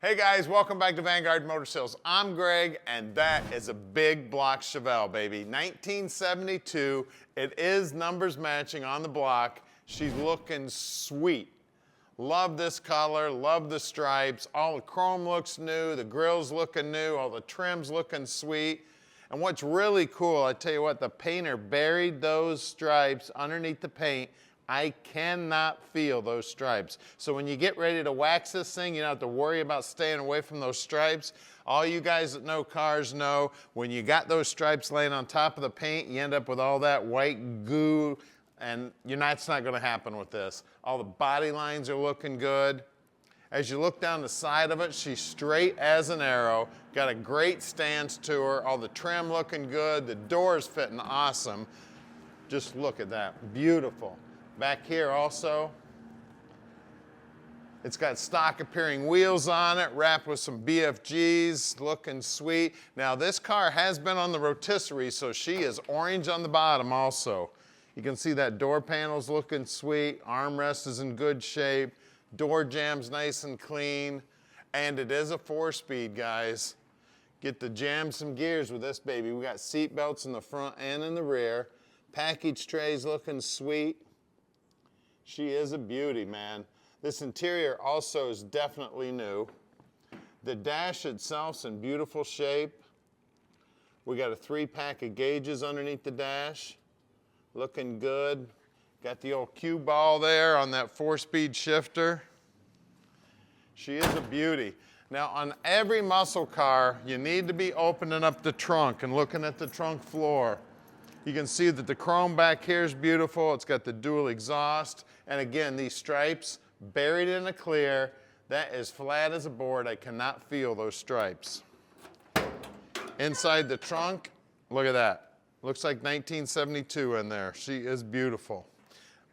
Hey guys, welcome back to Vanguard Motor Sales. I'm Greg, and that is a big block Chevelle, baby. 1972, it is numbers matching on the block. She's looking sweet. Love this color, love the stripes. All the chrome looks new, the grill's looking new, all the trim's looking sweet. And what's really cool, I tell you what, the painter buried those stripes underneath the paint. I cannot feel those stripes. So when you get ready to wax this thing, you don't have to worry about staying away from those stripes. All you guys that know cars know, when you got those stripes laying on top of the paint, you end up with all that white goo, and that's not gonna happen with this. All the body lines are looking good. As you look down the side of it, she's straight as an arrow, got a great stance to her, all the trim looking good, the doors fitting awesome. Just look at that, beautiful. Back here also, it's got stock appearing wheels on it, wrapped with some BFGs, looking sweet. Now this car has been on the rotisserie, so she is orange on the bottom also. You can see that door panel's looking sweet, armrest is in good shape, door jam's nice and clean, and it is a 4-speed, guys. Get to jam some gears with this baby. We got seat belts in the front and in the rear. Package tray's looking sweet. She is a beauty, man. This interior also is definitely new. The dash itself's in beautiful shape. We got a 3-pack of gauges underneath the dash. Looking good. Got the old cue ball there on that 4-speed shifter. She is a beauty. Now on every muscle car, you need to be opening up the trunk and looking at the trunk floor. You can see that the chrome back here is beautiful. It's got the dual exhaust. And again, these stripes buried in a clear. That is flat as a board. I cannot feel those stripes. Inside the trunk, look at that. Looks like 1972 in there. She is beautiful.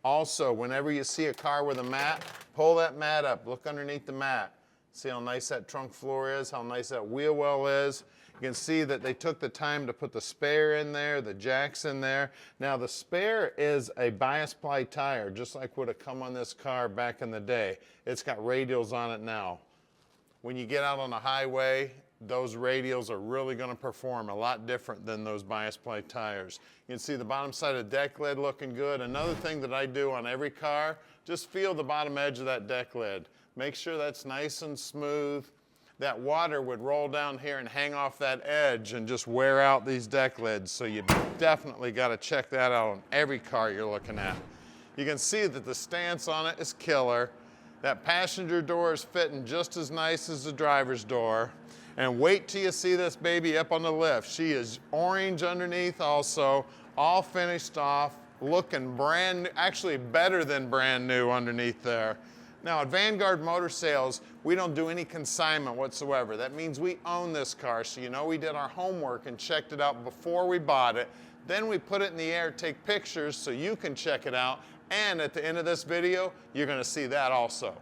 Also, whenever you see a car with a mat, pull that mat up. Look underneath the mat. See how nice that trunk floor is, how nice that wheel well is. You can see that they took the time to put the spare in there, the jacks in there. Now the spare is a bias ply tire, just like would have come on this car back in the day. It's got radials on it now. When you get out on the highway, those radials are really going to perform a lot different than those bias ply tires. You can see the bottom side of the deck lid looking good. Another thing that I do on every car, just feel the bottom edge of that deck lid. Make sure that's nice and smooth. That water would roll down here and hang off that edge and just wear out these deck lids. So you definitely got to check that out on every car you're looking at. You can see that the stance on it is killer. That passenger door is fitting just as nice as the driver's door. And wait till you see this baby up on the lift. She is orange underneath also, all finished off, looking brand new, actually better than brand new underneath there. Now at Vanguard Motor Sales, we don't do any consignment whatsoever. That means we own this car, so you know we did our homework and checked it out before we bought it. Then we put it in the air, take pictures so you can check it out. And at the end of this video, you're gonna see that also.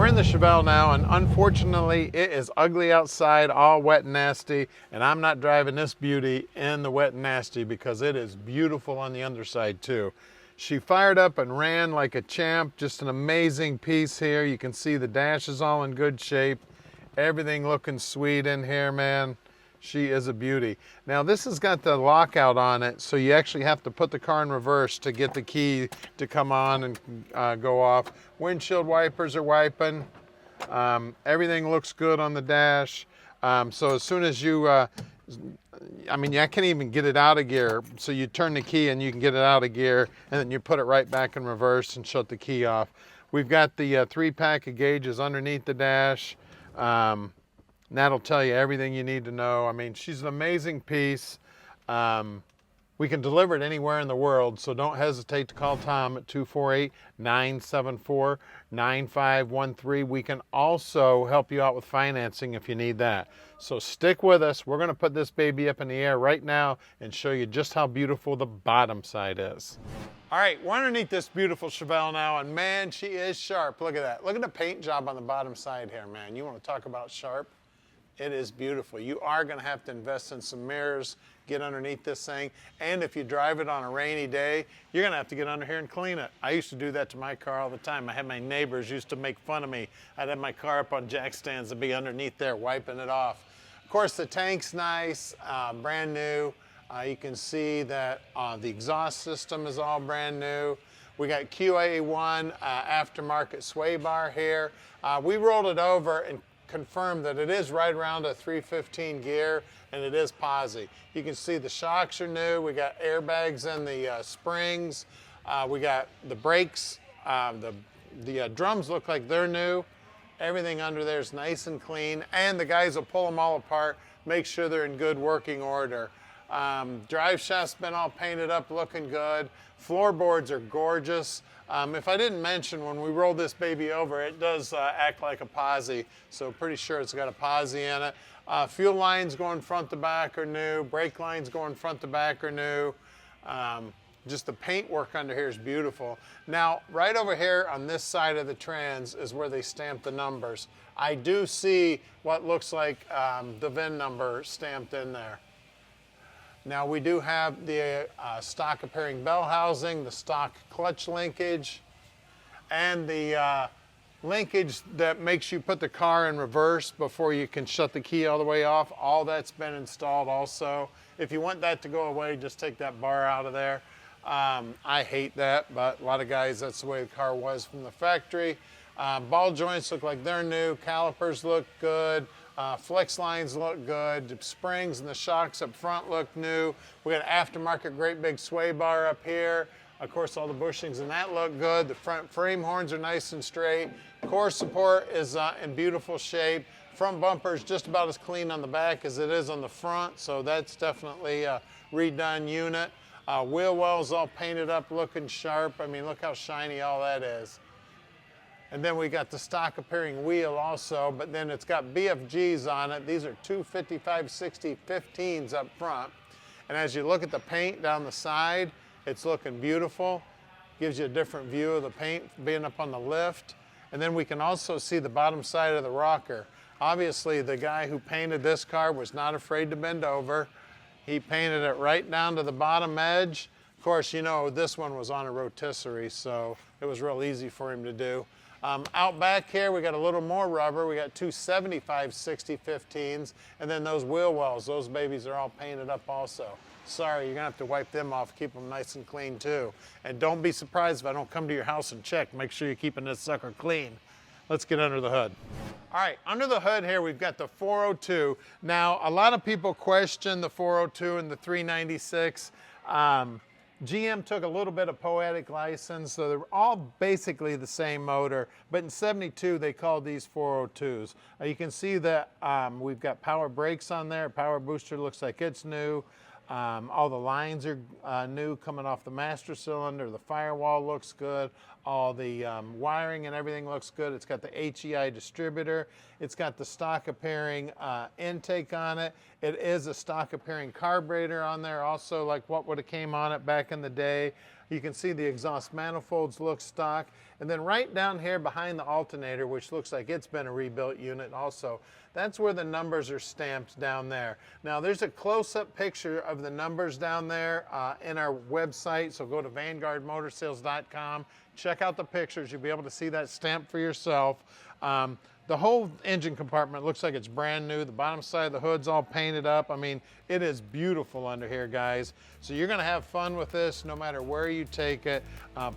The Chevelle now, and unfortunately it is ugly outside, all wet and nasty, and I'm not driving this beauty in the wet and nasty because it is beautiful on the underside too. She fired up and ran like a champ. Just an amazing piece here. You can see the dash is all in good shape, everything looking sweet in here, man. She is a beauty. Now this has got the lockout on it, so you actually have to put the car in reverse to get the key to come on and go off. Windshield wipers are wiping. Everything looks good on the dash. So as soon as you, I can't even get it out of gear. So you turn the key and you can get it out of gear, and then you put it right back in reverse and shut the key off. We've got the 3-pack of gauges underneath the dash. And that'll tell you everything you need to know. I mean, she's an amazing piece. We can deliver it anywhere in the world, so don't hesitate to call Tom at 248-974-9513. We can also help you out with financing if you need that. So stick with us. We're going to put this baby up in the air right now and show you just how beautiful the bottom side is. All right, we're underneath this beautiful Chevelle now, and man, she is sharp. Look at that. Look at the paint job on the bottom side here, man. You want to talk about sharp? It is beautiful. You are going to have to invest in some mirrors, get underneath this thing, and if you drive it on a rainy day, you're going to have to get under here and clean it. I used to do that to my car all the time. I had my neighbors used to make fun of me. I'd have my car up on jack stands and be underneath there wiping it off. Of course, the tank's nice, brand new. You can see that the exhaust system is all brand new. We got QA1 aftermarket sway bar here. We rolled it over and confirmed that it is right around a 315 gear, and it is Posi. You can see the shocks are new. We got airbags in the springs. We got the brakes. The drums look like they're new. Everything under there is nice and clean, and the guys will pull them all apart, make sure they're in good working order. Drive shaft's been all painted up, looking good. Floorboards are gorgeous. If I didn't mention, when we roll this baby over, it does act like a Posi, so pretty sure it's got a Posi in it. Fuel lines going front to back are new. Brake lines going front to back are new. Just the paint work under here is beautiful. Now, right over here on this side of the trans is where they stamp the numbers. I do see what looks like the VIN number stamped in there. Now we do have the stock appearing bell housing, the stock clutch linkage, and the linkage that makes you put the car in reverse before you can shut the key all the way off. All that's been installed also. If you want that to go away, just take that bar out of there. I hate that, but a lot of guys, that's the way the car was from the factory. Ball joints look like they're new. Calipers look good. Flex lines look good. The springs and the shocks up front look new. We got an aftermarket great big sway bar up here. Of course, all the bushings and that look good. The front frame horns are nice and straight. Core support is in beautiful shape. Front bumper is just about as clean on the back as it is on the front, so that's definitely a redone unit. Wheel wells all painted up, looking sharp. I mean, look how shiny all that is. And then we got the stock appearing wheel also, but then it's got BFGs on it. These are 255/60 15s up front. And as you look at the paint down the side, it's looking beautiful. Gives you a different view of the paint being up on the lift. And then we can also see the bottom side of the rocker. Obviously, the guy who painted this car was not afraid to bend over. He painted it right down to the bottom edge. Of course, you know, this one was on a rotisserie, so it was real easy for him to do. Out back here, we got a little more rubber. We got two 75/60 15s, and then those wheel wells, those babies are all painted up also. Sorry, you're gonna have to wipe them off, keep them nice and clean too. And don't be surprised if I don't come to your house and check. Make sure you're keeping this sucker clean. Let's get under the hood. All right, under the hood here, we've got the 402. Now, a lot of people question the 402 and the 396. GM took a little bit of poetic license, so they're all basically the same motor, but in 72 they called these 402s. You can see that we've got power brakes on there. Power booster looks like it's new. All the lines are new coming off the master cylinder. The firewall looks good. All the wiring and everything looks good. It's got the HEI Distributor. It's got the stock appearing intake on it. It is a stock appearing carburetor on there also, like what would have came on it back in the day. You can see the exhaust manifolds look stock. And then right down here behind the alternator, which looks like it's been a rebuilt unit also, that's where the numbers are stamped down there. Now there's a close-up picture of the numbers down there in our website, so go to VanguardMotorsales.com, check out the pictures, you'll be able to see that stamp for yourself. The whole engine compartment looks like it's brand new. The bottom side of the hood's all painted up. I mean, it is beautiful under here, guys. So you're gonna have fun with this no matter where you take it.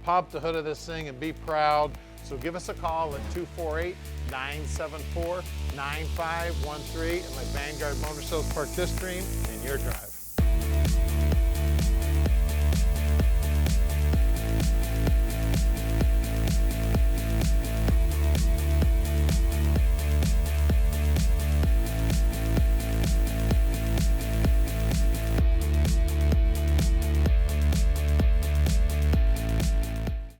Pop the hood of this thing and be proud. So give us a call at 248-974-9513 and let Vanguard Motor Sales park this dream in your drive.